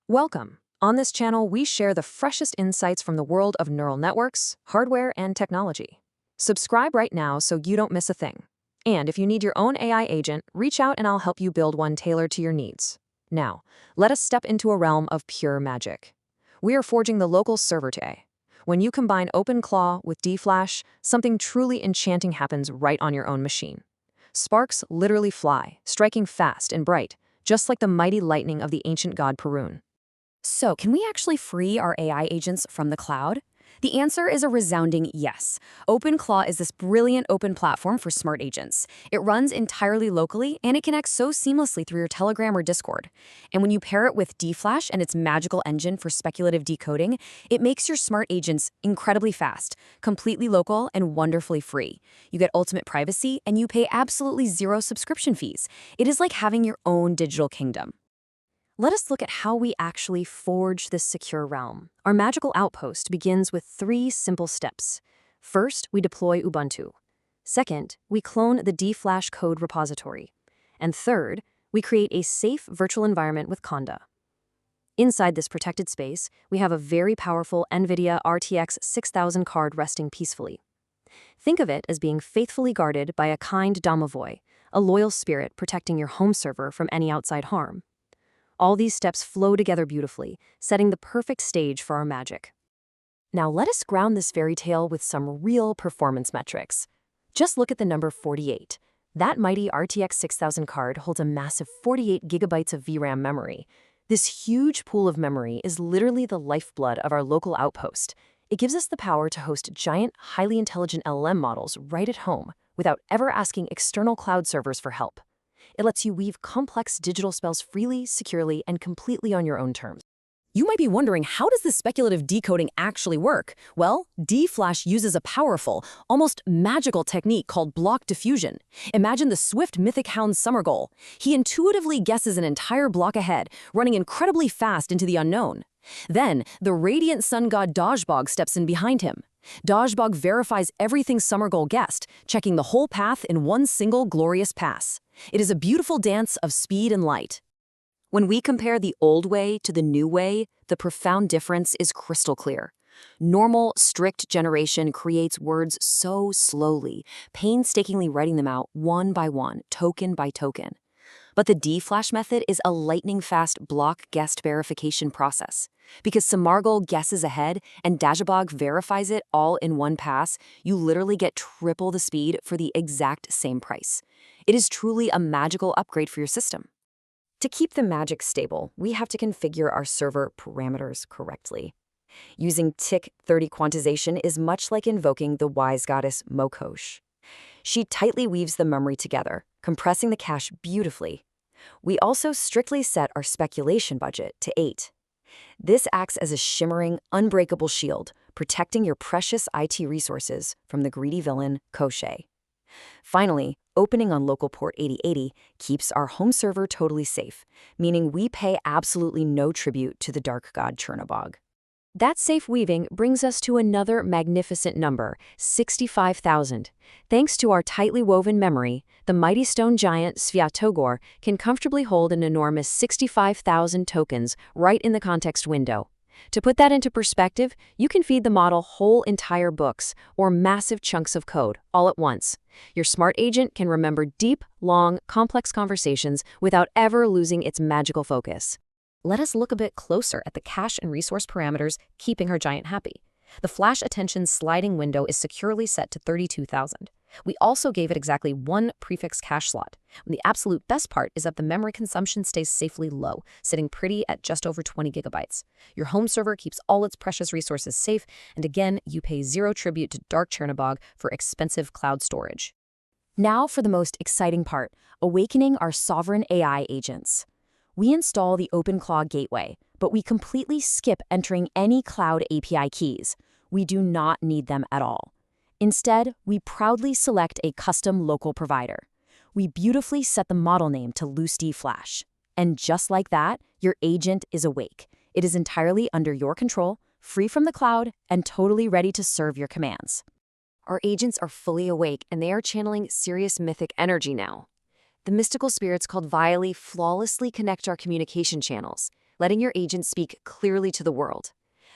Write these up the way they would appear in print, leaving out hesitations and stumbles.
Welcome. On this channel, we share the freshest insights from the world of neural networks, hardware, and technology. Subscribe right now so you don't miss a thing. And if you need your own AI agent, reach out and I'll help you build one tailored to your needs. Now, let us step into a realm of pure magic. We are forging the local server today. When you combine OpenClaw with DFlash, something truly enchanting happens right on your own machine. Sparks literally fly, striking fast and bright, just like the mighty lightning of the ancient god Perun. So, can we actually free our AI agents from the cloud? The answer is a resounding yes. OpenClaw is this brilliant open platform for smart agents. It runs entirely locally, and it connects so seamlessly through your Telegram or Discord. And when you pair it with DFlash and its magical engine for speculative decoding, it makes your smart agents incredibly fast, completely local, and wonderfully free. You get ultimate privacy, and you pay absolutely zero subscription fees. It is like having your own digital kingdom. Let us look at how we actually forge this secure realm. Our magical outpost begins with 3 simple steps. First, we deploy Ubuntu. Second, we clone the DFlash code repository. And third, we create a safe virtual environment with Conda. Inside this protected space, we have a very powerful NVIDIA RTX 6000 card resting peacefully. Think of it as being faithfully guarded by a kind Domovoy, a loyal spirit protecting your home server from any outside harm. All these steps flow together beautifully, setting the perfect stage for our magic. Now let us ground this fairy tale with some real performance metrics. Just look at the number 48. That mighty RTX 6000 card holds a massive 48 gigabytes of VRAM memory. This huge pool of memory is literally the lifeblood of our local outpost. It gives us the power to host giant, highly intelligent LLM models right at home, without ever asking external cloud servers for help. It lets you weave complex digital spells freely, securely, and completely on your own terms. You might be wondering, how does this speculative decoding actually work? Well, DFlash uses a powerful, almost magical technique called block diffusion. Imagine the swift mythic hound summer goal. He intuitively guesses an entire block ahead, running incredibly fast into the unknown. Then, the radiant sun god Domovoy steps in behind him. Domovoy verifies everything Summer Goal guessed, checking the whole path in one single glorious pass. It is a beautiful dance of speed and light. When we compare the old way to the new way, the profound difference is crystal clear. Normal, strict generation creates words so slowly, painstakingly writing them out one by one, token by token. But the DFlash method is a lightning-fast block guessed verification process. Because Samargol guesses ahead and Domovoy verifies it all in one pass, you literally get triple the speed for the exact same price. It is truly a magical upgrade for your system. To keep the magic stable, we have to configure our server parameters correctly. Using TIC30 quantization is much like invoking the wise goddess Mokosh. She tightly weaves the memory together, compressing the cache beautifully. We also strictly set our speculation budget to 8. This acts as a shimmering, unbreakable shield, protecting your precious IT resources from the greedy villain, Koche. Finally, opening on local port 8080 keeps our home server totally safe, meaning we pay absolutely no tribute to the dark god Chernobog. That safe weaving brings us to another magnificent number, 65,000. Thanks to our tightly woven memory, the mighty stone giant Sviatogor can comfortably hold an enormous 65,000 tokens right in the context window. To put that into perspective, you can feed the model whole entire books or massive chunks of code all at once. Your smart agent can remember deep, long, complex conversations without ever losing its magical focus. Let us look a bit closer at the cache and resource parameters keeping our giant happy. The flash attention sliding window is securely set to 32,000. We also gave it exactly 1 prefix cache slot. And the absolute best part is that the memory consumption stays safely low, sitting pretty at just over 20 gigabytes. Your home server keeps all its precious resources safe, and again, you pay zero tribute to Dark Chernobog for expensive cloud storage. Now for the most exciting part, awakening our sovereign AI agents. We install the OpenClaw gateway, but we completely skip entering any cloud API keys. We do not need them at all. Instead, we proudly select a custom local provider. We beautifully set the model name to Loose DFlash. And just like that, your agent is awake. It is entirely under your control, free from the cloud, and totally ready to serve your commands. Our agents are fully awake, and they are channeling serious mythic energy now. The mystical spirits called Viley flawlessly connect our communication channels. letting your agent speak clearly to the world.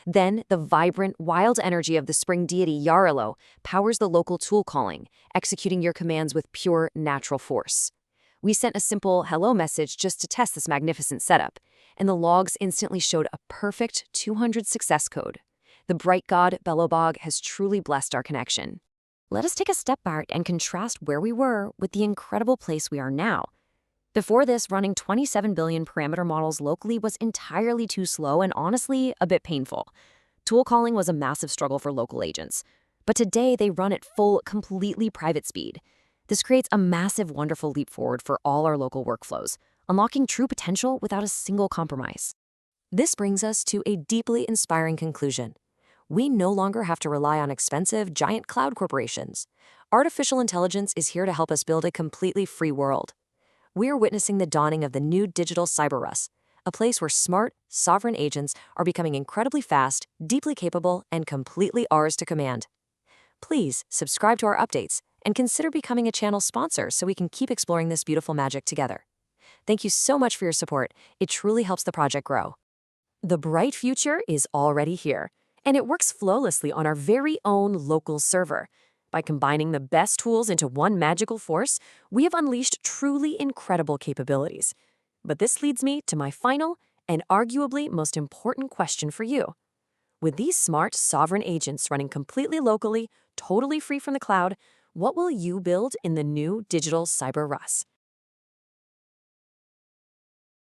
Then, the vibrant, wild energy of the spring deity Yarlo powers the local tool calling, executing your commands with pure, natural force. We sent a simple hello message just to test this magnificent setup, and the logs instantly showed a perfect 200 success code. The bright god Belobog has truly blessed our connection. Let us take a step back and contrast where we were with the incredible place we are now. Before this, running 27 billion parameter models locally was entirely too slow and honestly a bit painful. Tool calling was a massive struggle for local agents. But today, they run at full, completely private speed. This creates a massive, wonderful leap forward for all our local workflows, unlocking true potential without a single compromise. This brings us to a deeply inspiring conclusion. We no longer have to rely on expensive, giant cloud corporations. Artificial intelligence is here to help us build a completely free world. We are witnessing the dawning of the new digital Cyber-Rus, a place where smart, sovereign agents are becoming incredibly fast, deeply capable, and completely ours to command. Please subscribe to our updates and consider becoming a channel sponsor so we can keep exploring this beautiful magic together. Thank you so much for your support. It truly helps the project grow. The bright future is already here, and it works flawlessly on our very own local server. By combining the best tools into one magical force, we have unleashed truly incredible capabilities. But this leads me to my final and arguably most important question for you. With these smart, sovereign agents running completely locally, totally free from the cloud, what will you build in the new digital Cyber-Rus?